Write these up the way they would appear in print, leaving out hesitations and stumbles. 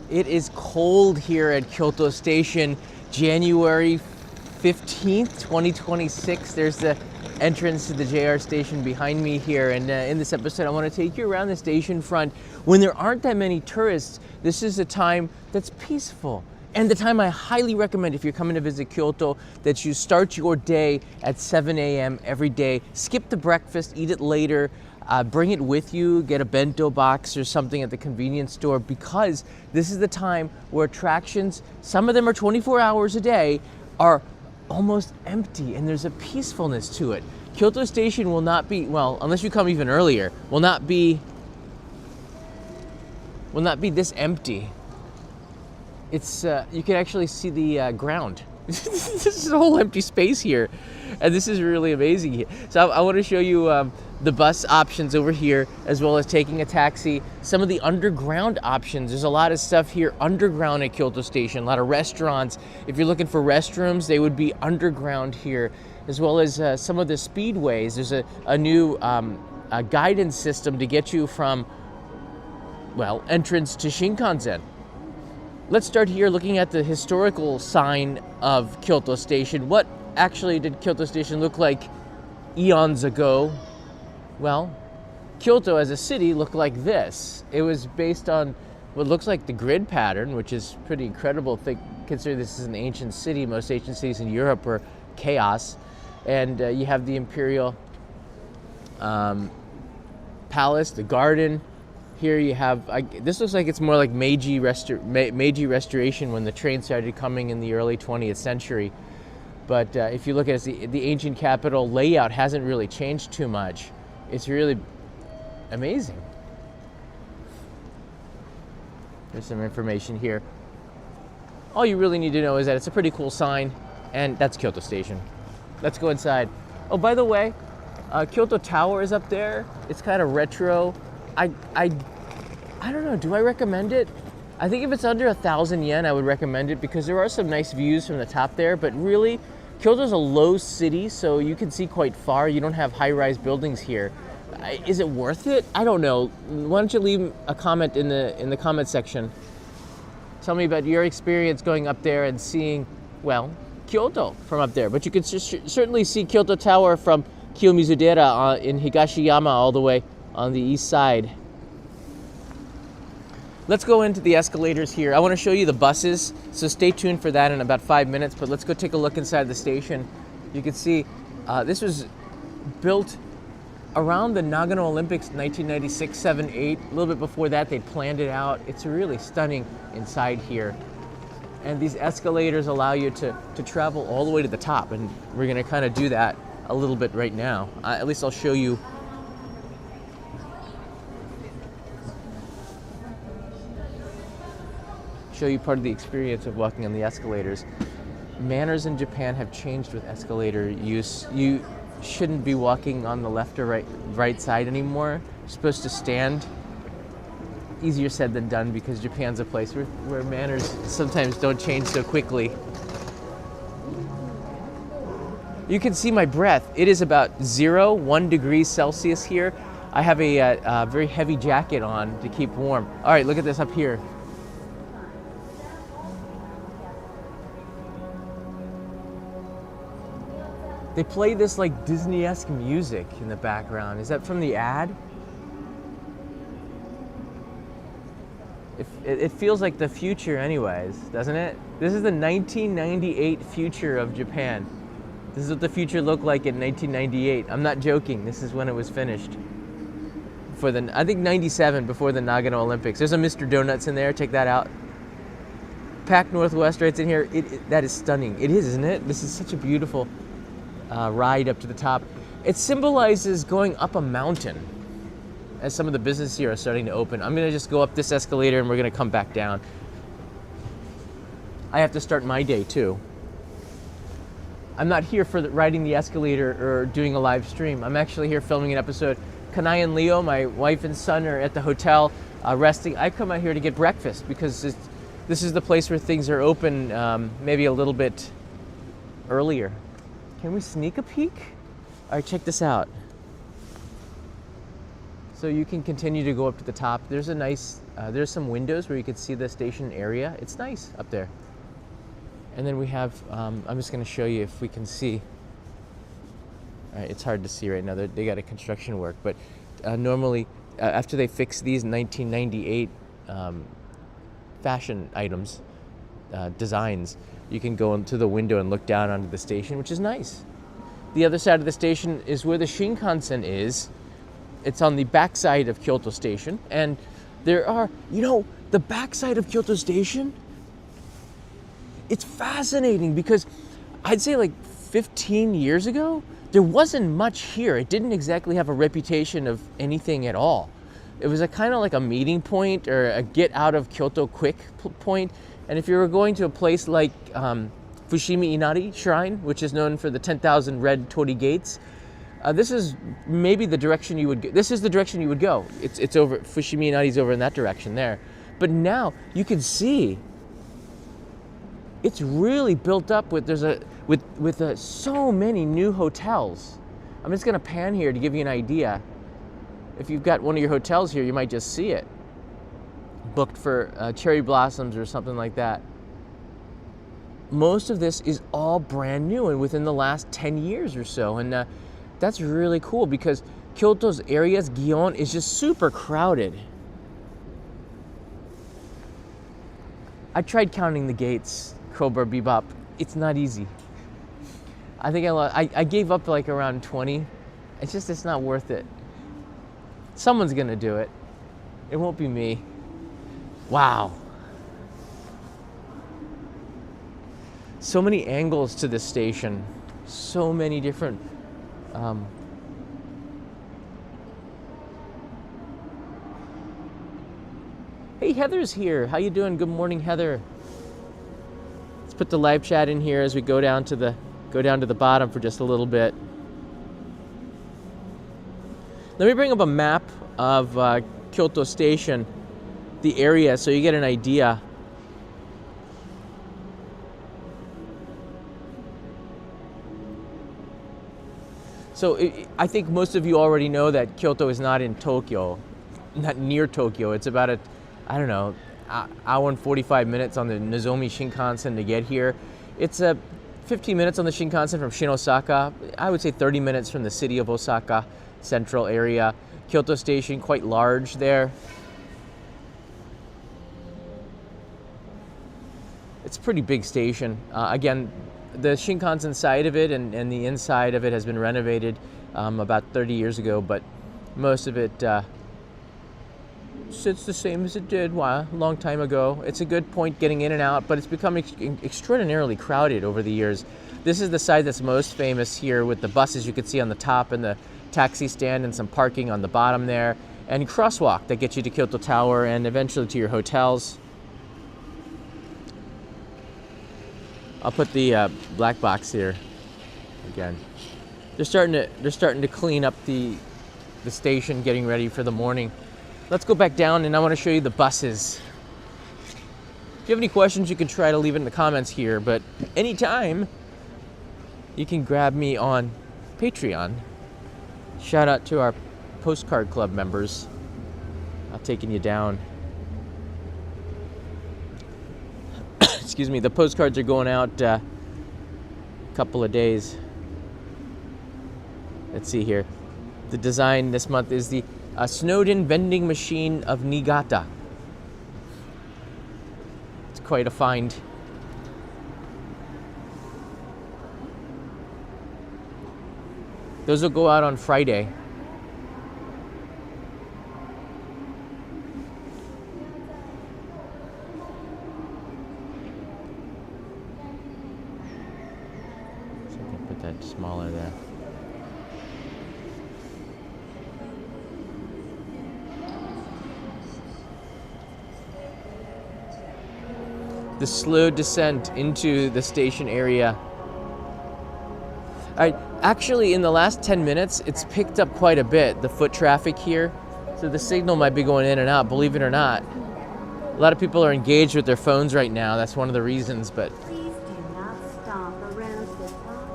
It is cold here at Kyoto Station, January 15th, 2026. There's the entrance to the JR station behind me here. And in this episode, I want to take you around the station front. When there aren't that many tourists, this is a time that's peaceful. And the time I highly recommend if you're coming to visit Kyoto, that you start your day at 7 a.m. every day. Skip the breakfast, eat it later. Bring it with you, get a bento box or something at the convenience store, because this is the time where attractions, some of them are 24 hours a day, are almost empty, and there's a peacefulness to it. Kyoto Station will not be, well, unless you come even earlier, will not be this empty. It's you can actually see the ground. This is a whole empty space here, and this is really amazing here. So I want to show you the bus options over here, as well as taking a taxi. Some of the underground options. There's a lot of stuff here underground at Kyoto Station. A lot of restaurants. If you're looking for restrooms, they would be underground here, as well as some of the speedways. There's a new guidance system to get you from, well, entrance to Shinkansen. Let's start here looking at the historical sign of Kyoto Station. What actually did Kyoto Station look like eons ago? Well, Kyoto as a city looked like this. It was based on what looks like the grid pattern, which is pretty incredible. Consider this is an ancient city. Most ancient cities in Europe are chaos. And you have the imperial palace, the garden. Here you have, this looks like it's more like Meiji restoration when the train started coming in the early 20th century. But if you look at it, the ancient capital layout hasn't really changed too much. It's really amazing. There's some information here. All you really need to know is that it's a pretty cool sign, and that's Kyoto Station. Let's go inside. Oh, by the way, Kyoto Tower is up there. It's kind of retro. I don't know, do I recommend it? I think if it's under 1,000 yen, I would recommend it, because there are some nice views from the top there, but really, Kyoto's a low city, so you can see quite far. You don't have high-rise buildings here. Is it worth it? I don't know. Why don't you leave a comment in the comment section? Tell me about your experience going up there and seeing, well, Kyoto from up there. But you can certainly see Kyoto Tower from Kiyomizudera in Higashiyama all the way on the east side. Let's go into the escalators here. I want to show you the buses, so stay tuned for that in about 5 minutes, but let's go take a look inside the station. You can see this was built around the Nagano Olympics, 1996, 7, 8. A little bit before that, they planned it out. It's really stunning inside here. And these escalators allow you to travel all the way to the top, and we're going to kind of do that a little bit right now. At least I'll show you. Show you part of the experience of walking on the escalators. Manners in Japan have changed with escalator use. You shouldn't be walking on the left or right side anymore. You're supposed to stand. Easier said than done, because Japan's a place where manners sometimes don't change so quickly. You can see my breath. It is about 1 degrees Celsius here. I have a very heavy jacket on to keep warm. All right, look at this up here. They play this like Disney-esque music in the background. Is that from the ad? It feels like the future anyways, doesn't it? This is the 1998 future of Japan. This is what the future looked like in 1998. I'm not joking. This is when it was finished. I think 97, before the Nagano Olympics. There's a Mr. Donuts in there. Check that out. Pac Northwest right in here. That is stunning. It is, isn't it? This is such a beautiful ride up to the top. It symbolizes going up a mountain, as some of the businesses here are starting to open. I'm gonna just go up this escalator and we're gonna come back down. I have to start my day too. I'm not here for riding the escalator or doing a live stream. I'm actually here filming an episode. Kanai and Leo, my wife and son, are at the hotel resting. I've come out here to get breakfast, because this is the place where things are open maybe a little bit earlier. Can we sneak a peek? All right, check this out. So you can continue to go up to the top. There's a nice, there's some windows where you can see the station area. It's nice up there. And then we have, I'm just going to show you if we can see. All right, it's hard to see right now. They got a construction work, but normally after they fix these 1998 fashion items, designs, you can go into the window and look down onto the station, which is nice. The other side of the station is where the Shinkansen is. It's on the backside of Kyoto Station, and there are, the backside of Kyoto Station, it's fascinating because I'd say like 15 years ago, there wasn't much here. It didn't exactly have a reputation of anything at all. It was a kind of like a meeting point or a get out of Kyoto quick point. And if you were going to a place like Fushimi Inari Shrine, which is known for the 10,000 red torii gates, this is maybe the direction you would go. This is the direction you would go. It's over, Fushimi Inari's over in that direction there. But now you can see it's really built up with so many new hotels. I'm just gonna pan here to give you an idea. If you've got one of your hotels here, you might just see it. Booked for cherry blossoms or something like that. Most of this is all brand new and within the last 10 years or so. And that's really cool because Kyoto's areas, Gion, is just super crowded. I tried counting the gates, Cobra Bebop. It's not easy. I think I gave up like around 20. It's not worth it. Someone's gonna do it. It won't be me. Wow. So many angles to this station. So many different Hey, Heather's here. How you doing? Good morning, Heather. Let's put the live chat in here as we go down to the bottom for just a little bit. Let me bring up a map of Kyoto Station, the area, so you get an idea. So I think most of you already know that Kyoto is not in Tokyo, not near Tokyo. It's about hour and 45 minutes on the Nozomi Shinkansen to get here. It's 15 minutes on the Shinkansen from Shin-Osaka. I would say 30 minutes from the city of Osaka, central area. Kyoto Station, quite large there. It's a pretty big station. Again, the Shinkansen side of it and the inside of it has been renovated about 30 years ago, but most of it sits the same as it did a long time ago. It's a good point getting in and out, but it's become extraordinarily crowded over the years. This is the side that's most famous here with the buses you can see on the top and the taxi stand and some parking on the bottom there, and crosswalk that gets you to Kyoto Tower and eventually to your hotels. I'll put the black box here again. They're starting to clean up the station, getting ready for the morning. Let's go back down and I want to show you the buses. If you have any questions, you can try to leave it in the comments here, but anytime you can grab me on Patreon. Shout out to our postcard club members. I'm taking you down. Excuse me, the postcards are going out a couple of days. Let's see here. The design this month is the Snowden vending machine of Niigata. It's quite a find. Those will go out on Friday. So I can put that smaller there. The slow descent into the station area. All right, actually in the last 10 minutes, it's picked up quite a bit, the foot traffic here. So the signal might be going in and out, believe it or not. A lot of people are engaged with their phones right now. That's one of the reasons, but. Please do not stop around the top.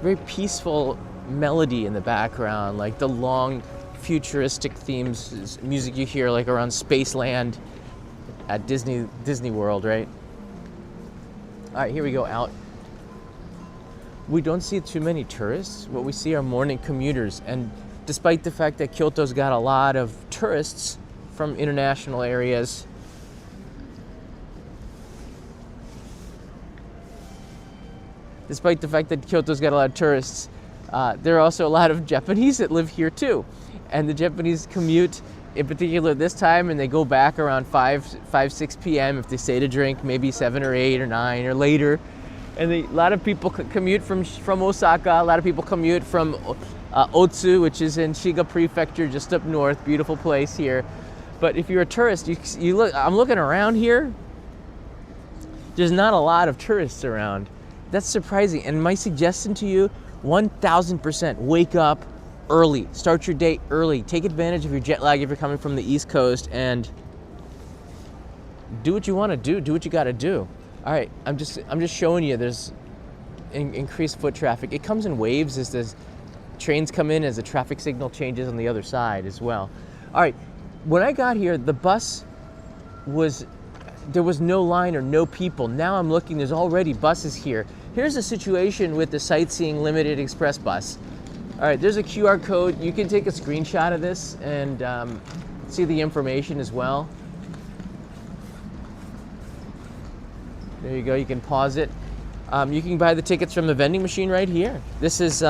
Very peaceful melody in the background, like the long futuristic themes, music you hear like around Spaceland at Disney World, right? All right, here we go out. We don't see too many tourists. What we see are morning commuters, and despite the fact that Kyoto's got a lot of tourists from international areas, there are also a lot of Japanese that live here too. And the Japanese commute in particular this time, and they go back around 6 p.m. if they stay to drink, maybe 7 or 8 or 9 or later. And a lot of people commute from Osaka. A lot of people commute from Otsu, which is in Shiga Prefecture, just up north. Beautiful place here. But if you're a tourist, you look. I'm looking around here. There's not a lot of tourists around. That's surprising. And my suggestion to you, 1,000%, wake up early. Start your day early. Take advantage of your jet lag if you're coming from the East Coast, and do what you want to do. Do what you got to do. All right, I'm just showing you. There's increased foot traffic. It comes in waves as the trains come in, as the traffic signal changes on the other side as well. All right, when I got here, there was no line or no people. Now I'm looking. There's already buses here. Here's the situation with the Sightseeing Limited Express bus. All right, there's a QR code. You can take a screenshot of this and see the information as well. There you go. You can pause it. You can buy the tickets from the vending machine right here. This is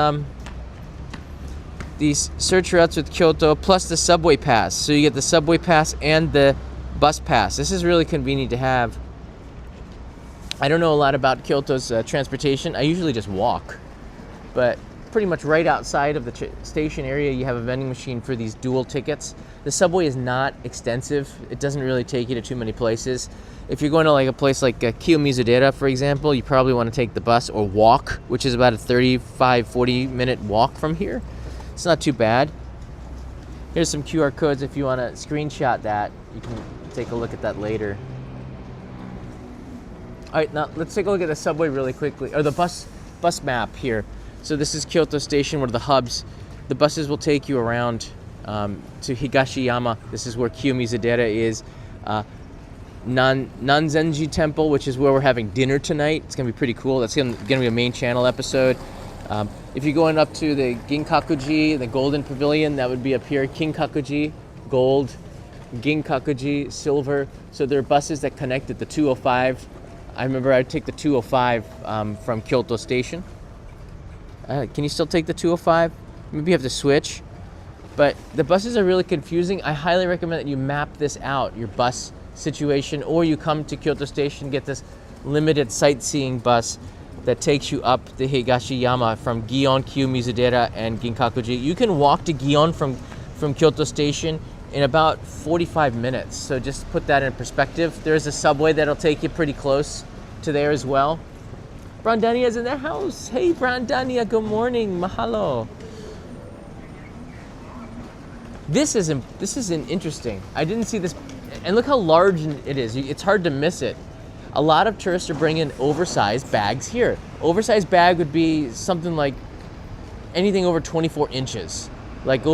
these search routes with Kyoto plus the subway pass. So you get the subway pass and the bus pass. This is really convenient to have. I don't know a lot about Kyoto's transportation. I usually just walk, but pretty much right outside of the station area, you have a vending machine for these dual tickets. The subway is not extensive. It doesn't really take you to too many places. If you're going to like a place like Kiyomizu-dera, for example, you probably want to take the bus or walk, which is about a 35-40 minute walk from here. It's not too bad. Here's some QR codes if you want to screenshot that. You can take a look at that later. All right, now let's take a look at the subway really quickly, or the bus map here. So this is Kyoto Station, one of the hubs. The buses will take you around to Higashiyama. This is where Kiyomizu-dera is. Nanzenji Temple, which is where we're having dinner tonight. It's going to be pretty cool. That's going to be a main channel episode. If you're going up to the Ginkakuji, the Golden Pavilion, that would be up here. Kinkakuji, gold. Ginkakuji, silver. So there are buses that connect at the 205. I remember I'd take the 205 from Kyoto Station. Can you still take the 205? Maybe you have to switch. But the buses are really confusing. I highly recommend that you map this out, your bus situation, or you come to Kyoto Station, get this limited sightseeing bus that takes you up the Higashiyama from Gion, Kiyomizu-dera, and Ginkakuji. You can walk to Gion from Kyoto Station in about 45 minutes. So just put that in perspective. There's a subway that'll take you pretty close to there as well. Brandania's in the house. Hey, Brandania, good morning. Mahalo. This is interesting. I didn't see this, and look how large it is. It's hard to miss it. A lot of tourists are bringing oversized bags here. Oversized bag would be something like anything over 24 inches, like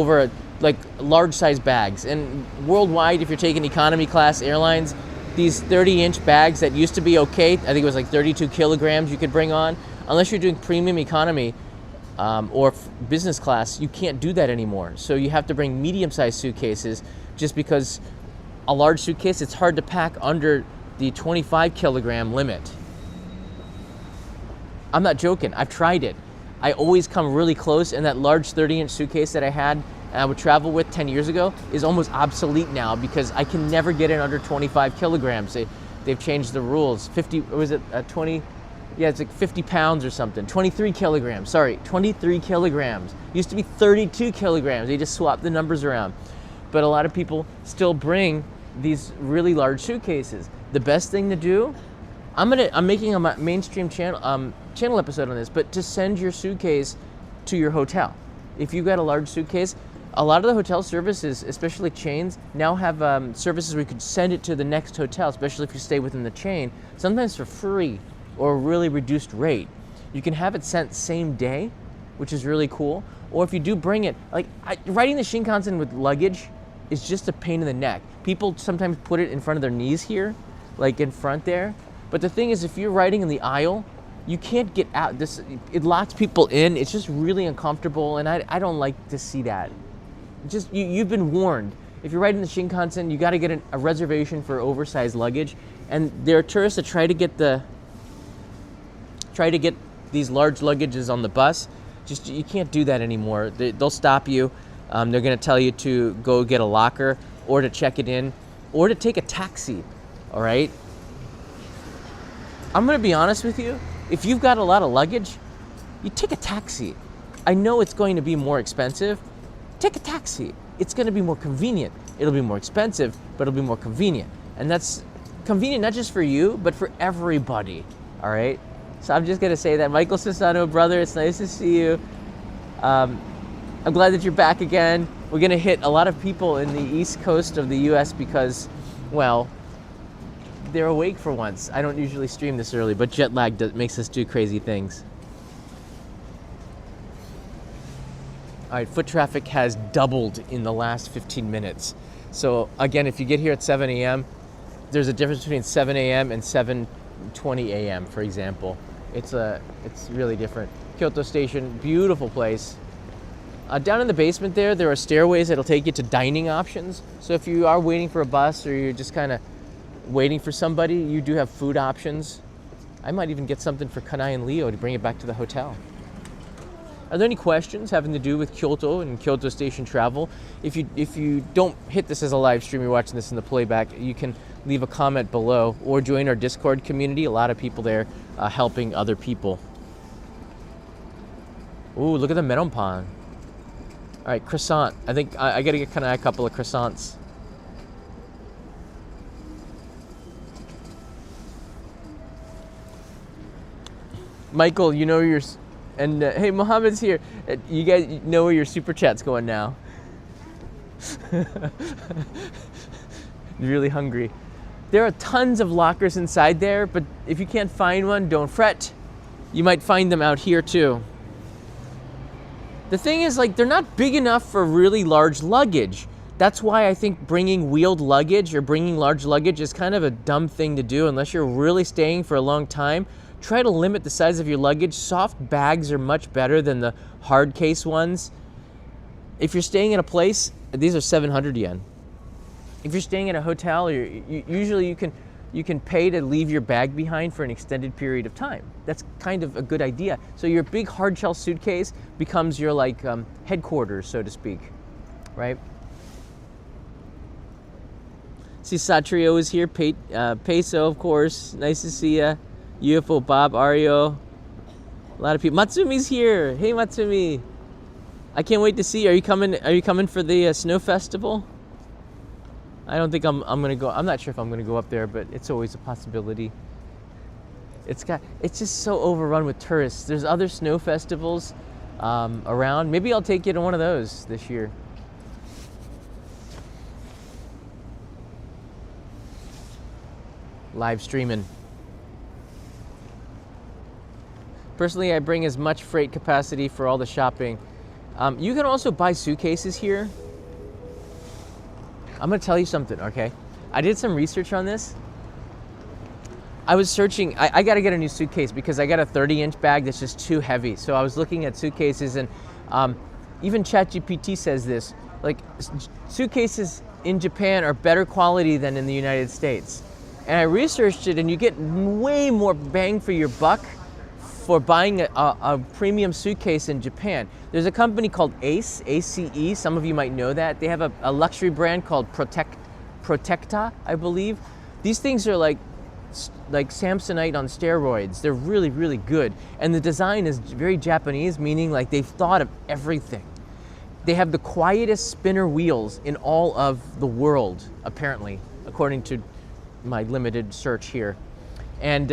large size bags. And worldwide, if you're taking economy class airlines, these 30-inch bags that used to be okay, I think it was like 32 kilograms you could bring on. Unless you're doing premium economy or business class, you can't do that anymore. So you have to bring medium-sized suitcases, just because a large suitcase, it's hard to pack under the 25 kilogram limit. I'm not joking. I've tried it. I always come really close, and that large 30-inch suitcase that I had and I would travel with 10 years ago is almost obsolete now, because I can never get it under 25 kilograms. They've changed the rules. 50, or was it 20? Yeah, it's like 50 pounds or something. 23 kilograms, sorry, 23 kilograms. Used to be 32 kilograms. They just swapped the numbers around. But a lot of people still bring these really large suitcases. The best thing to do, I'm making a mainstream channel episode on this, but to send your suitcase to your hotel. If you've got a large suitcase, a lot of the hotel services, especially chains, now have services where you could send it to the next hotel, especially if you stay within the chain, sometimes for free or a really reduced rate. You can have it sent same day, which is really cool. Or if you do bring it, like riding the Shinkansen with luggage is just a pain in the neck. People sometimes put it in front of their knees here, like in front there. But the thing is, if you're riding in the aisle, you can't get out. It locks people in. It's just really uncomfortable, and I don't like to see that. Just you've been warned. If you're riding the Shinkansen, you got to get a reservation for oversized luggage. And there are tourists that try to get these large luggages on the bus. Just you can't do that anymore. They'll stop you. They're going to tell you to go get a locker or to check it in or to take a taxi. All right? I'm going to be honest with you. If you've got a lot of luggage, you take a taxi. I know it's going to be more expensive. Take a taxi. It's going to be more convenient. It'll be more expensive, but it'll be more convenient. And that's convenient not just for you, but for everybody. All right? So I'm just going to say that. Michael Sisano, brother, it's nice to see you. I'm glad that you're back again. We're going to hit a lot of people in the East Coast of the U.S. because, well, they're awake for once. I don't usually stream this early, but jet lag makes us do crazy things. All right, foot traffic has doubled in the last 15 minutes. So again, if you get here at 7 a.m., there's a difference between 7 a.m. and 7:20 a.m., for example. It's really different. Kyoto Station, beautiful place. Down in the basement there are stairways that'll take you to dining options. So if you are waiting for a bus or you're just kind of waiting for somebody, you do have food options. I might even get something for Kanai and Leo to bring it back to the hotel. Are there any questions having to do with Kyoto and Kyoto Station travel? If you don't hit this as a live stream, you're watching this in the playback, you can leave a comment below or join our Discord community. A lot of people there helping other people. Ooh, look at the melon pan. All right, croissant. I think I got to get Kanai a couple of croissants. Michael, you know your... And hey, Mohammed's here. You guys know where your super chat's going now. Really hungry. There are tons of lockers inside there, but if you can't find one, don't fret. You might find them out here too. The thing is, like, they're not big enough for really large luggage. That's why I think bringing wheeled luggage or bringing large luggage is kind of a dumb thing to do unless you're really staying for a long time. Try to limit the size of your luggage. Soft bags are much better than the hard case ones. If you're staying in a place, these are 700 yen. If you're staying in a hotel, usually you can pay to leave your bag behind for an extended period of time. That's kind of a good idea. So your big hard shell suitcase becomes your headquarters, so to speak, right? See, Satrio is here. Peso, of course. Nice to see ya. UFO Bob, Ario, a lot of people. Matsumi's here. Hey, Matsumi. I can't wait to see you. Are you coming for the snow festival? I don't think I'm gonna go. I'm not sure if I'm gonna go up there, but it's always a possibility. It's just so overrun with tourists. There's other snow festivals around. Maybe I'll take you to one of those this year. Live streaming. Personally, I bring as much freight capacity for all the shopping. You can also buy suitcases here. I'm gonna tell you something, okay? I did some research on this. I was searching, I gotta get a new suitcase because I got a 30-inch bag that's just too heavy. So I was looking at suitcases and even ChatGPT says this, like suitcases in Japan are better quality than in the United States. And I researched it and you get way more bang for your buck for buying a premium suitcase in Japan. There's a company called ACE, A-C-E, some of you might know that. They have a luxury brand called Protecta, I believe. These things are like Samsonite on steroids. They're really, really good. And the design is very Japanese, meaning like they've thought of everything. They have the quietest spinner wheels in all of the world, apparently, according to my limited search here. And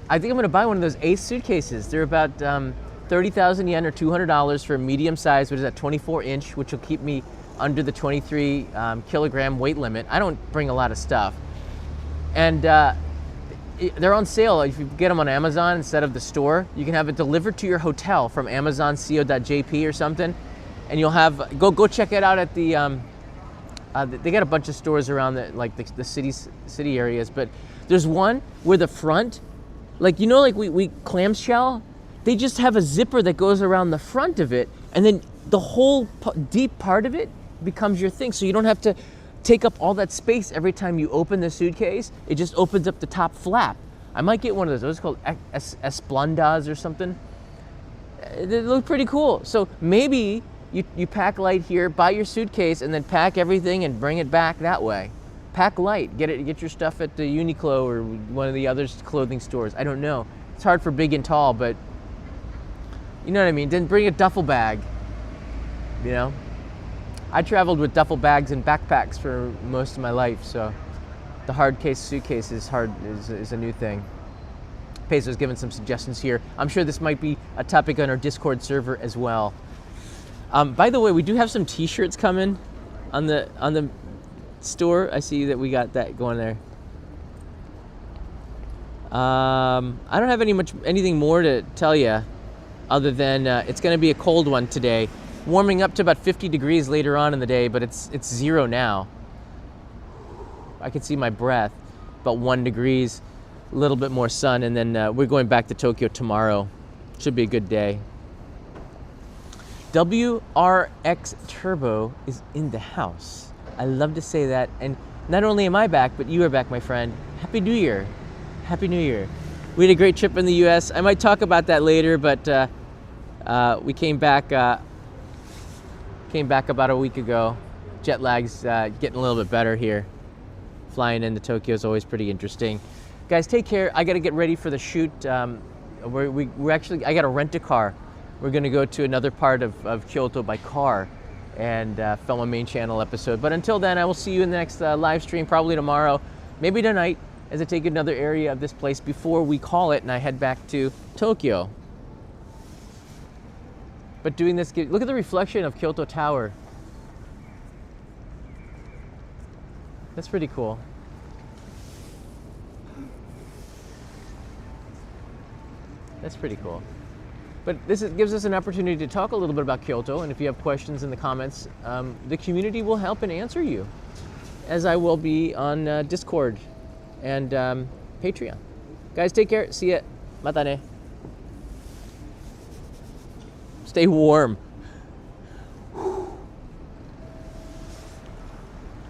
I think I'm gonna buy one of those ACE suitcases. They're about 30,000 yen or $200 for a medium size, which is at 24-inch, which will keep me under the 23 kilogram weight limit. I don't bring a lot of stuff. And they're on sale. If you get them on Amazon instead of the store, you can have it delivered to your hotel from Amazon.co.jp or something, and you'll have go check it out at the. They got a bunch of stores around the city areas, but there's one where the front, like like we clamshell, they just have a zipper that goes around the front of it, and then the whole deep part of it becomes your thing, so you don't have to take up all that space every time you open the suitcase. It just opens up the top flap. I might get one of those. Those are called Esplandas or something. They look pretty cool. So maybe you pack light here, buy your suitcase, and then pack everything and bring it back that way. Pack light. Get your stuff at the Uniqlo or one of the other clothing stores. I don't know. It's hard for big and tall, but you know what I mean. Then bring a duffel bag. I traveled with duffel bags and backpacks for most of my life, so the hard case suitcase is a new thing. Peso's given some suggestions here. I'm sure this might be a topic on our Discord server as well. By the way, we do have some T-shirts coming on the store. I see that we got that going there. I don't have anything more to tell you, other than it's going to be a cold one today. Warming up to about 50 degrees later on in the day, but it's 0 now. I can see my breath. About 1 degrees, a little bit more sun, and then we're going back to Tokyo tomorrow. Should be a good day. WRX Turbo is in the house. I love to say that, and not only am I back, but you are back, my friend. Happy New Year. Happy New Year. We had a great trip in the U.S. I might talk about that later, but we came back about a week ago. Jet lag's getting a little bit better here. Flying into Tokyo is always pretty interesting. Guys, take care. I got to get ready for the shoot. We're actually, I got to rent a car. We're going to go to another part of Kyoto by car and film a main channel episode. But until then, I will see you in the next live stream, probably tomorrow, maybe tonight, as I take another area of this place before we call it and I head back to Tokyo. But doing this, look at the reflection of Kyoto Tower. That's pretty cool. That's pretty cool. But gives us an opportunity to talk a little bit about Kyoto, and if you have questions in the comments, the community will help and answer you, as I will be on Discord and Patreon. Guys, take care. See ya. Mata ne. Stay warm.